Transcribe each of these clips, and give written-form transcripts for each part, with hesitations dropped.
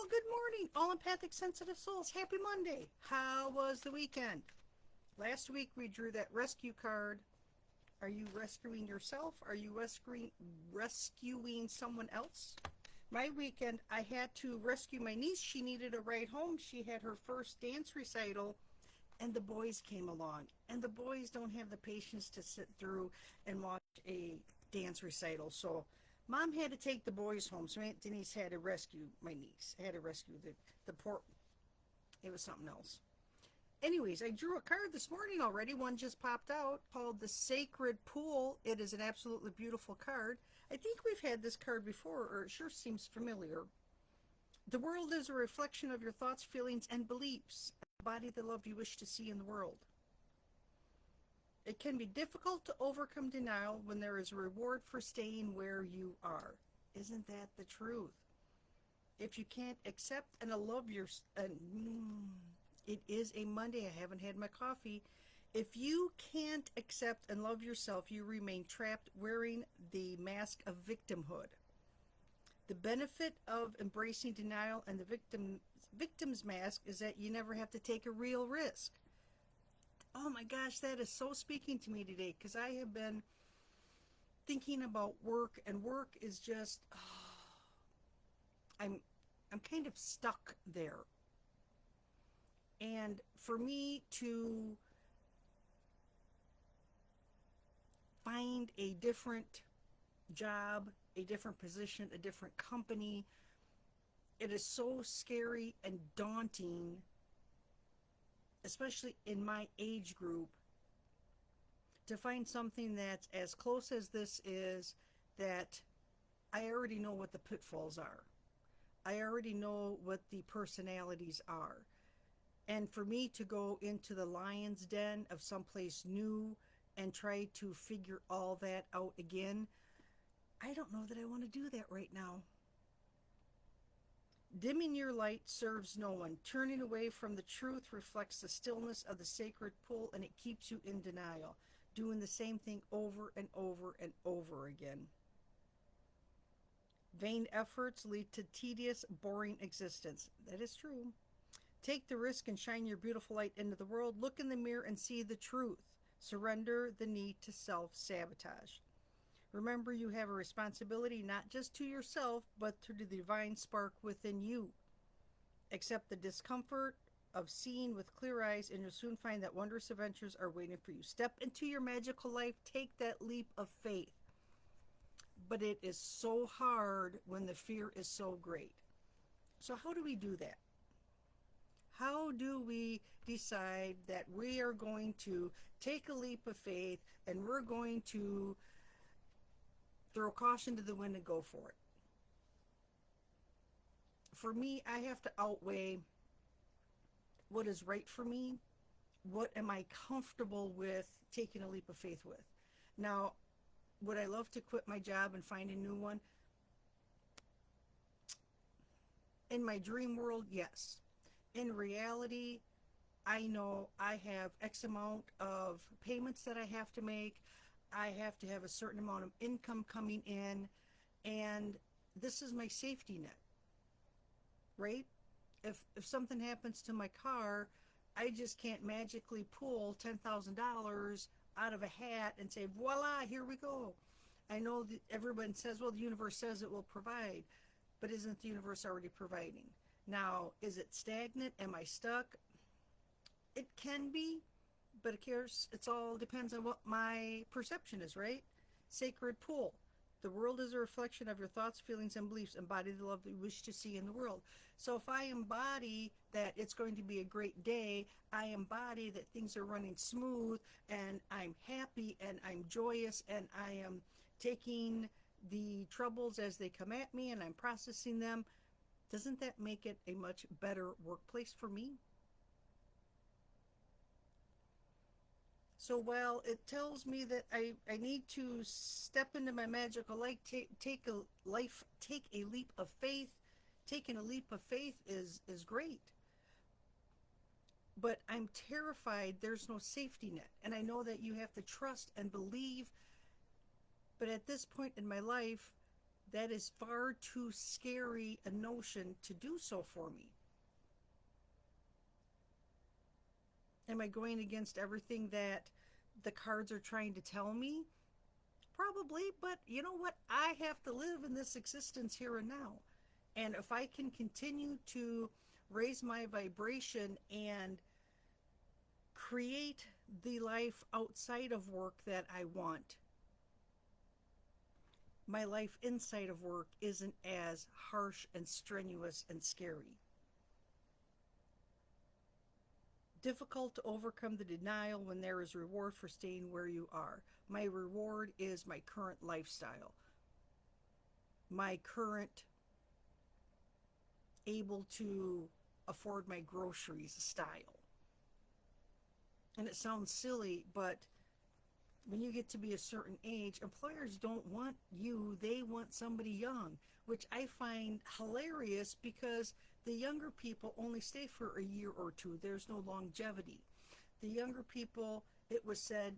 good morning, all empathic, sensitive souls. Happy Monday. How was the weekend? Last week we drew that rescue card. Are you rescuing yourself? Are you rescuing someone else? My weekend, I had to rescue my niece. She needed a ride home. She had her first dance recital, and the boys came along. And the boys don't have the patience to sit through and watch a dance recital. So Mom had to take the boys home. So Aunt Denise had to rescue my niece. Had to rescue the poor. It was something else. Anyways, I drew a card this morning already. One just popped out called the Sacred Pool. It is an absolutely beautiful card. I think we've had this card before, or it sure seems familiar. The world is a reflection of your thoughts, feelings, and beliefs. Embody the love you wish to see in the world. It can be difficult to overcome denial when there is a reward for staying where you are. Isn't that the truth? If you can't accept and love your... it is a Monday. I haven't had my coffee. If you can't accept and love yourself, you remain trapped wearing the mask of victimhood. The benefit of embracing denial and the victim's mask is that you never have to take a real risk. Oh my gosh, that is so speaking to me today, because I have been thinking about work, and work is just, I'm kind of stuck there. And for me to find a different job, a different position, a different company, it is so scary and daunting, especially in my age group, to find something that's as close as this is, that I already know what the pitfalls are. I already know what the personalities are. And for me to go into the lion's den of someplace new and try to figure all that out again, I don't know that I want to do that right now. Dimming your light serves no one. Turning away from the truth reflects the stillness of the sacred pool, and it keeps you in denial, doing the same thing over and over and over again. Vain efforts lead to tedious, boring existence. That is true. Take the risk and shine your beautiful light into the world. Look in the mirror and see the truth. Surrender the need to self-sabotage. Remember, you have a responsibility not just to yourself, but to the divine spark within you. Accept the discomfort of seeing with clear eyes, and you'll soon find that wondrous adventures are waiting for you. Step into your magical life. Take that leap of faith. But it is so hard when the fear is so great. So how do we do that? How do we decide that we are going to take a leap of faith and we're going to throw caution to the wind and go for it? For me, I have to outweigh what is right for me. What am I comfortable with taking a leap of faith with? Now, would I love to quit my job and find a new one? In my dream world, yes. In reality, I know I have X amount of payments that I have to make. I have to have a certain amount of income coming in, and this is my safety net, right? If something happens to my car, I just can't magically pull $10,000 out of a hat and say, voila, here we go. I know that everyone says, well, the universe says it will provide, but isn't the universe already providing? Now, is it stagnant? Am I stuck? It can be, but of course, it all depends on what my perception is, right? Sacred pool. The world is a reflection of your thoughts, feelings, and beliefs. Embody the love that you wish to see in the world. So if I embody that it's going to be a great day, I embody that things are running smooth, and I'm happy, and I'm joyous, and I am taking the troubles as they come at me, and I'm processing them, doesn't that make it a much better workplace for me? So while it tells me that I need to step into my magical light, take a leap of faith. Taking a leap of faith is great. But I'm terrified there's no safety net. And I know that you have to trust and believe. But at this point in my life, That is far too scary a notion to do so for me. Am I going against everything that the cards are trying to tell me? Probably, but you know what? I have to live in this existence here and now. And if I can continue to raise my vibration and create the life outside of work that I want, my life inside of work isn't as harsh and strenuous and scary. Difficult to overcome the denial when there is reward for staying where you are. My reward is my current lifestyle, my current able to afford my groceries style. And it sounds silly, but when you get to be a certain age, employers don't want you, they want somebody young, which I find hilarious because the younger people only stay for a year or two. There's no longevity. The younger people, it was said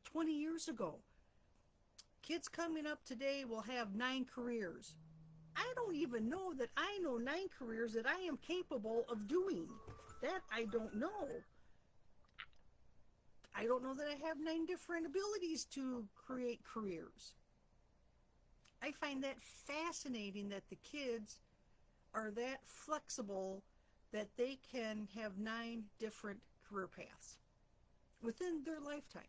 20 years ago, kids coming up today will have 9 careers. I don't even know that I know 9 careers that I am capable of doing. That I don't know. I don't know that I have 9 different abilities to create careers. I find that fascinating that the kids are that flexible that they can have 9 different career paths within their lifetime.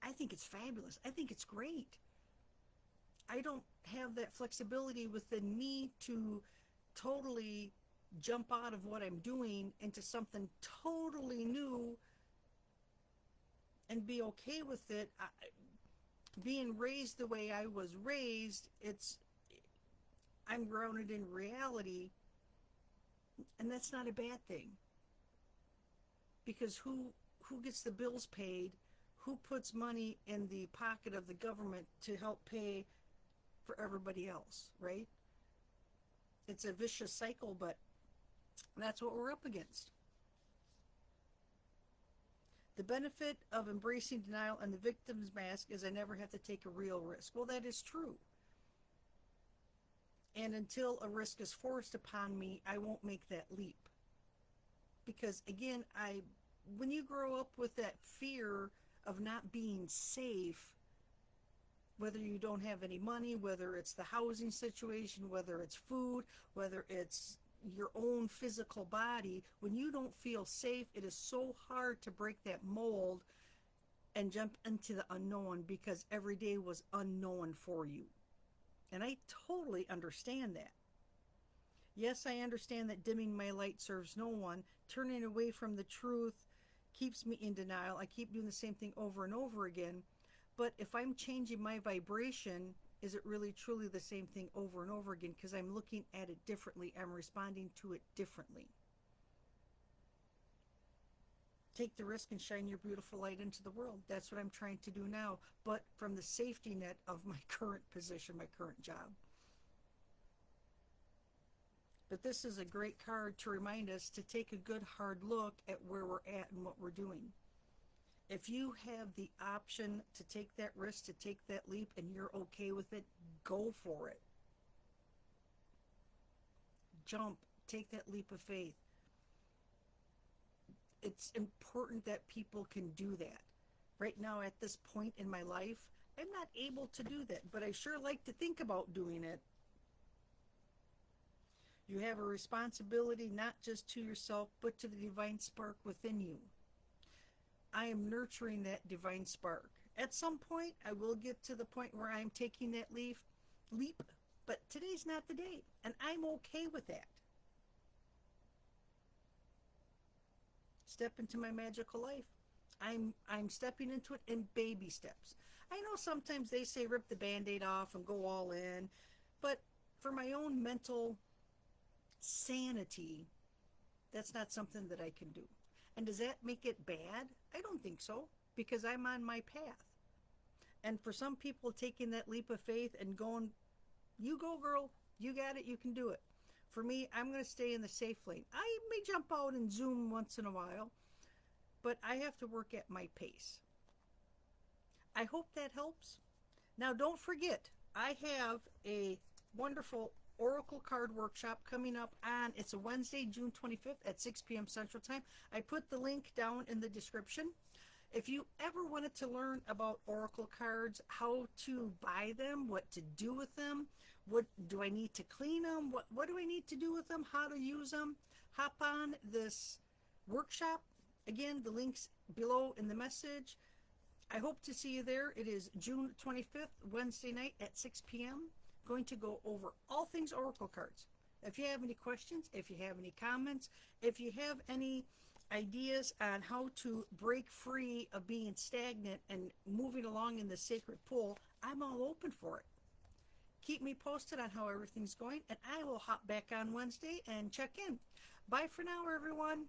I think it's fabulous. I think it's great. I don't have that flexibility within me to totally jump out of what I'm doing into something totally new and be okay with it. Being raised the way I was raised, I'm grounded in reality, and that's not a bad thing. Because who gets the bills paid? Who puts money in the pocket of the government to help pay for everybody else, right? It's a vicious cycle, but that's what we're up against. The benefit of embracing denial and the victim's mask is I never have to take a real risk. Well, that is true. And until a risk is forced upon me, I won't make that leap. Because again, when you grow up with that fear of not being safe, whether you don't have any money, whether it's the housing situation, whether it's food, whether it's your own physical body, when you don't feel safe, it is so hard to break that mold and jump into the unknown because every day was unknown for you. And I totally understand that. Yes, I understand that dimming my light serves no one. Turning away from the truth keeps me in denial. I keep doing the same thing over and over again. But if I'm changing my vibration, is it really truly the same thing over and over again? Because I'm looking at it differently. I'm responding to it differently. Take the risk and shine your beautiful light into the world. That's what I'm trying to do now, but from the safety net of my current position, my current job. But this is a great card to remind us to take a good hard look at where we're at and what we're doing. If you have the option to take that risk, to take that leap, and you're okay with it, go for it. Jump, take that leap of faith. It's important that people can do that. Right now, at this point in my life, I'm not able to do that, but I sure like to think about doing it. You have a responsibility not just to yourself, but to the divine spark within you. I am nurturing that divine spark. At some point, I will get to the point where I'm taking that leap, but today's not the day, and I'm okay with that. Step into my magical life. I'm stepping into it in baby steps. I know sometimes they say rip the band-aid off and go all in, but for my own mental sanity, that's not something that I can do. And does that make it bad? I don't think so, because I'm on my path. And for some people, taking that leap of faith and going, you go girl, you got it, you can do it. For me, I'm going to stay in the safe lane. I may jump out and zoom once in a while, but I have to work at my pace. I hope that helps. Now, don't forget, I have a wonderful Oracle card workshop coming up on, it's a Wednesday, June 25th at 6 p.m. Central Time. I put the link down in the description. If you ever wanted to learn about Oracle cards, how to buy them, what to do with them, what do I need to clean them, what do I need to do with them, how to use them, hop on this workshop. Again, the link's below in the message. I hope to see you there. It is June 25th, Wednesday night at 6 p.m. Going to go over all things Oracle cards. If you have any questions, if you have any comments, if you have any ideas on how to break free of being stagnant and moving along in the sacred pool, I'm all open for it. Keep me posted on how everything's going, and I will hop back on Wednesday and check in. Bye for now, everyone.